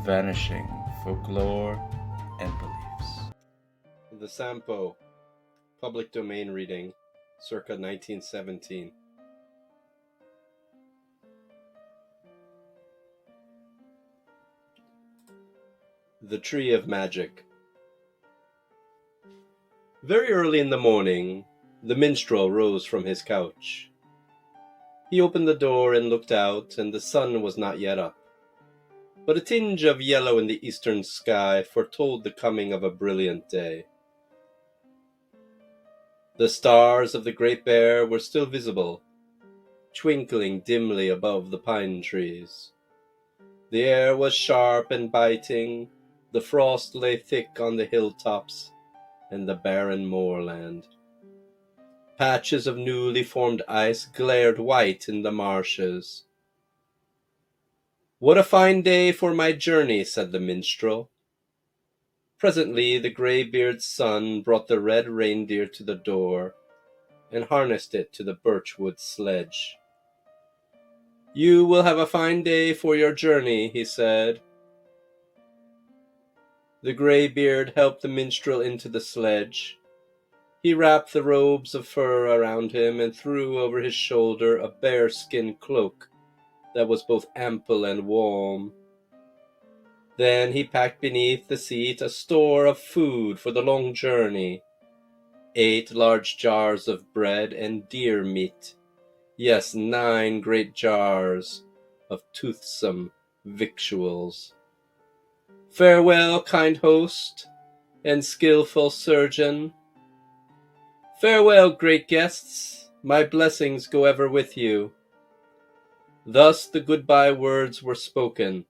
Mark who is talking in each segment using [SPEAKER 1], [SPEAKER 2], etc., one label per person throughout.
[SPEAKER 1] Vanishing Folklore and Beliefs.
[SPEAKER 2] The Sampo, public domain reading, circa 1917. The Tree of Magic. Very early in the morning, the minstrel rose from his couch. He opened the door and looked out, and the sun was not yet up, but a tinge of yellow in the eastern sky foretold the coming of a brilliant day. The stars of the Great Bear were still visible, twinkling dimly above the pine trees. The air was sharp and biting, the frost lay thick on the hilltops and the barren moorland. Patches of newly formed ice glared white in the marshes. "What a fine day for my journey," said the minstrel. Presently the greybeard's son brought the red reindeer to the door and harnessed it to the birchwood sledge. "You will have a fine day for your journey," he said. The greybeard helped the minstrel into the sledge. He wrapped the robes of fur around him and threw over his shoulder a bearskin cloak that was both ample and warm. Then he packed beneath the seat a store of food for the long journey: 8 large jars of bread and deer meat. Yes, 9 great jars of toothsome victuals. "Farewell, kind host and skillful surgeon. Farewell, great guests, my blessings go ever with you." Thus the goodbye words were spoken.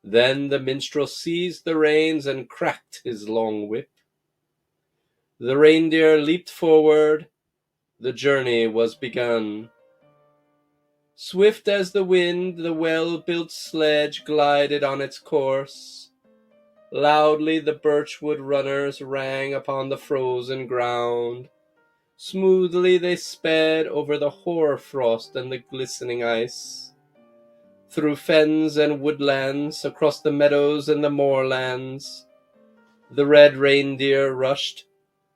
[SPEAKER 2] Then the minstrel seized the reins and cracked his long whip. The reindeer leaped forward. The journey was begun. Swift as the wind, the well-built sledge glided on its course. Loudly the birchwood runners rang upon the frozen ground. Smoothly they sped over the hoar-frost and the glistening ice, through fens and woodlands, across the meadows and the moorlands. The red reindeer rushed,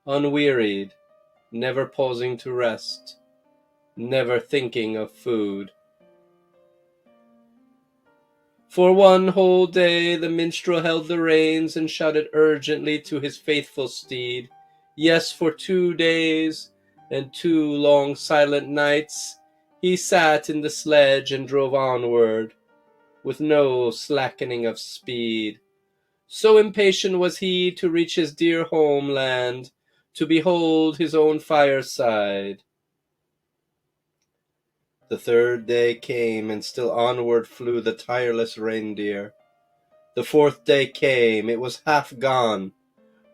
[SPEAKER 2] unwearied, never pausing to rest, never thinking of food. For 1 whole day the minstrel held the reins and shouted urgently to his faithful steed. Yes, for 2 days and 2 long silent nights he sat in the sledge and drove onward, with no slackening of speed. So impatient was he to reach his dear homeland, to behold his own fireside. The 3rd day came, and still onward flew the tireless reindeer. The 4th day came. It was half gone,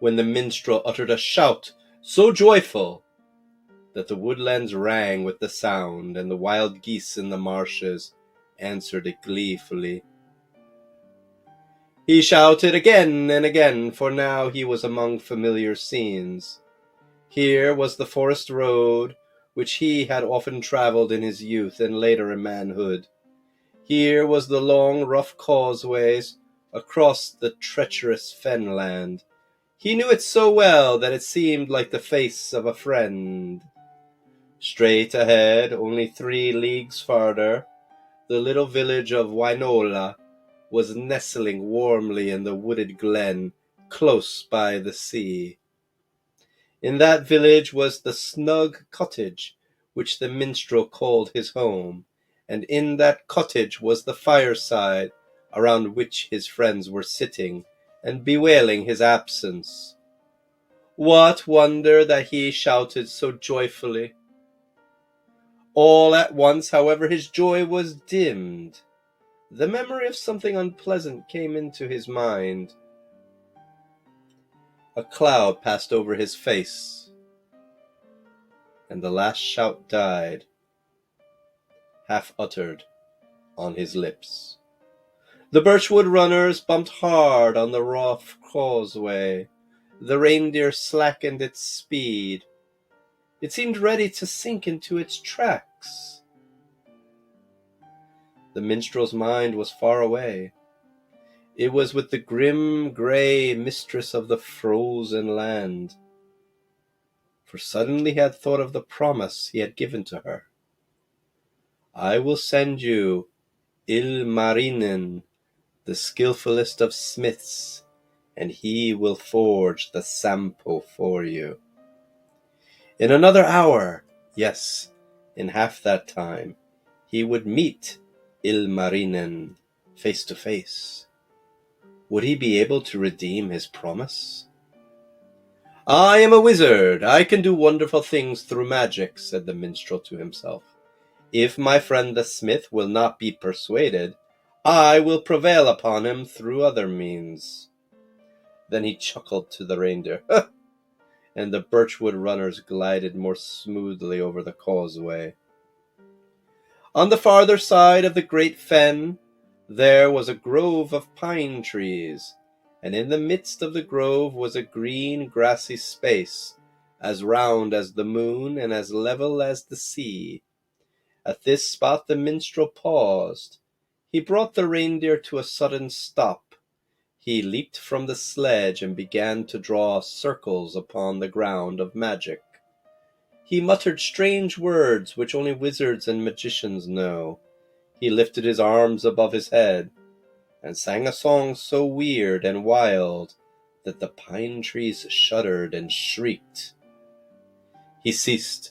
[SPEAKER 2] when the minstrel uttered a shout so joyful that the woodlands rang with the sound, and the wild geese in the marshes answered it gleefully. He shouted again and again, for now he was among familiar scenes. Here was the forest road, which he had often traveled in his youth and later in manhood. Here was the long, rough causeways across the treacherous fenland. He knew it so well that it seemed like the face of a friend. Straight ahead, only 3 leagues farther, the little village of Wainola was nestling warmly in the wooded glen close by the sea. In that village was the snug cottage which the minstrel called his home, and in that cottage was the fireside around which his friends were sitting and bewailing his absence. What wonder that he shouted so joyfully? All at once, however, his joy was dimmed. The memory of something unpleasant came into his mind. A cloud passed over his face, and the last shout died, half uttered, on his lips. The birchwood runners bumped hard on the rough causeway. The reindeer slackened its speed. It seemed ready to sink into its tracks. The minstrel's mind was far away. It was with the grim, grey mistress of the frozen land. For suddenly he had thought of the promise he had given to her. I will send you Ilmarinen, the skillfulest of smiths, and he will forge the Sampo for you. In another hour, yes, in half that time, he would meet Ilmarinen face to face. Would he be able to redeem his promise? I am a wizard. I can do wonderful things through magic, said the minstrel to himself. If my friend the smith will not be persuaded, I will prevail upon him through other means. Then he chuckled to the reindeer, and the birchwood runners glided more smoothly over the causeway. On the farther side of the great fen, there was a grove of pine trees, and in the midst of the grove was a green grassy space, as round as the moon and as level as the sea. At this spot the minstrel paused. He brought the reindeer to a sudden stop. He leaped from the sledge and began to draw circles upon the ground of magic. He muttered strange words which only wizards and magicians know. He lifted his arms above his head and sang a song so weird and wild that the pine trees shuddered and shrieked. He ceased,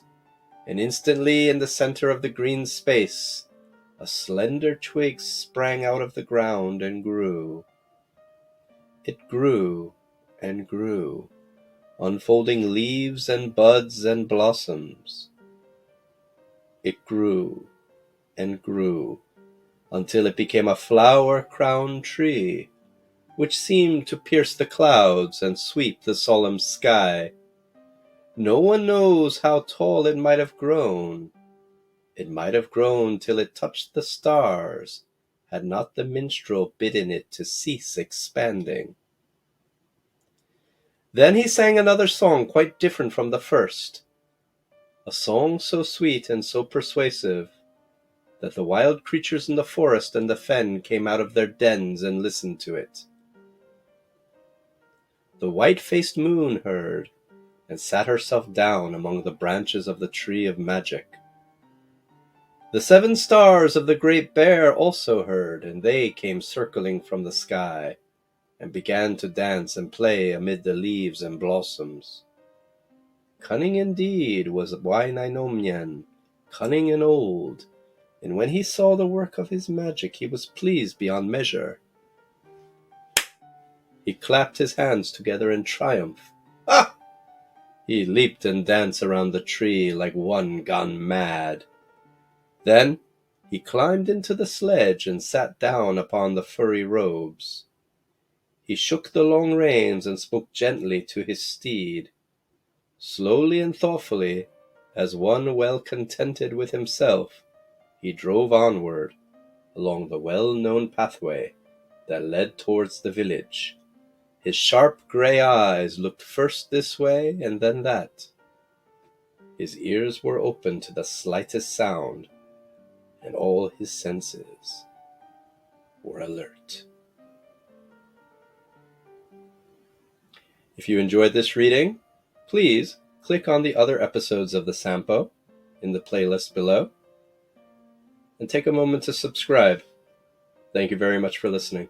[SPEAKER 2] and instantly in the center of the green space, a slender twig sprang out of the ground and grew. It grew and grew, unfolding leaves and buds and blossoms. It grew and grew until it became a flower-crowned tree, which seemed to pierce the clouds and sweep the solemn sky. No one knows how tall it might have grown. It might have grown till it touched the stars, had not the minstrel bidden it to cease expanding. Then he sang another song quite different from the first, a song so sweet and so persuasive that the wild creatures in the forest and the fen came out of their dens and listened to it. The white-faced moon heard, and sat herself down among the branches of the tree of magic. The 7 stars of the Great Bear also heard, and they came circling from the sky, and began to dance and play amid the leaves and blossoms. Cunning indeed was Wainamoinen, cunning and old, and when he saw the work of his magic he was pleased beyond measure. He clapped his hands together in triumph. Ah! He leaped and danced around the tree like one gone mad. Then he climbed into the sledge and sat down upon the furry robes. He shook the long reins and spoke gently to his steed. Slowly and thoughtfully, as one well contented with himself, he drove onward along the well-known pathway that led towards the village. His sharp grey eyes looked first this way and then that. His ears were open to the slightest sound, and all his senses were alert. If you enjoyed this reading, please click on the other episodes of the Sampo in the playlist below, and take a moment to subscribe. Thank you very much for listening.